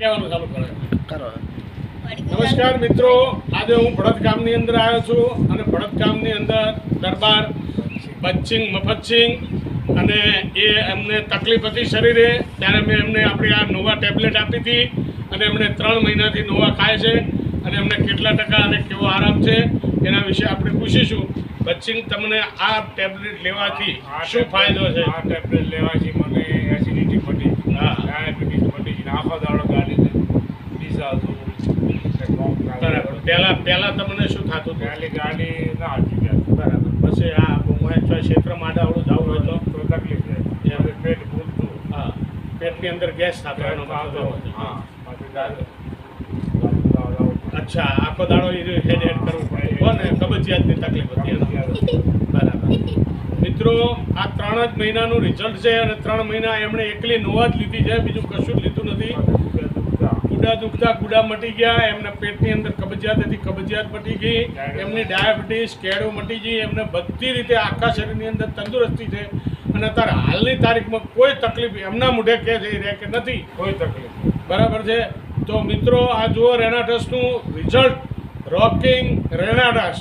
કહેવાનું ચાલુ કરો. નમસ્કાર મિત્રો, આજે હું ભડત ગામની અંદર આવ્યો છું અને ભડત ગામની અંદર દરબાર બચ્ચિંગ મફતસિંગ અને એ એમને તકલીફ હતી શરીરે, ત્યારે મેં એમને આપણી આ નોવા ટેબ્લેટ આપી હતી અને એમણે 3 મહિનાથી નોવા ખાય છે અને એમને કેટલા ટકા અને કેવો આરામ છે એના વિશે આપણે પૂછીશું. બચ્ચિંગ, તમને આ ટેબ્લેટ લેવાથી શું ફાયદો છે? આ ટેબ્લેટ લેવાથી મને એસિડિટી મટી, ડાયાબિટીસ મટી, આખો દાડો ગાડી ડીઝાતું બરાબર. પહેલા તમને શું થતું? પહેલી ગાડી ના હતી ગયા. બરાબર. પછી આ ક્ષેત્રમાં આડાવડું જવું હોય તો તકલીફ છે, એમ પેટ ફૂલતું, હા, પેટની અંદર ગેસ થતો એનો મતલબ. હા, પછી દાદા અચ્છા, આખો દાડો હેડ કરવું પડે ને કબજિયાતની તકલીફ હતી એનો. બરાબર. મિત્રો, આ 3 જ મહિનાનું રિઝલ્ટ છે અને 3 મહિના એમણે એકલી નોવા જ લીધી છે, બીજું કશું જ લીધું નથી. ગુડા દુખતા ગુડા મટી ગયા, એમના પેટની અંદર કબજિયાત હતી, કબજિયાત મટી ગઈ, એમની ડાયાબિટીસ કેળો મટી ગઈ, એમને બધી રીતે આખા શરીરની અંદર તંદુરસ્તી છે અને અત્યારે હાલની તારીખમાં કોઈ તકલીફ એમના મોઢે કે જઈ રહે કે નથી કોઈ તકલીફ. બરાબર છે. તો મિત્રો, આ જુઓ રેનાટસનું રિઝલ્ટ, રોકિંગ રેનાટસ.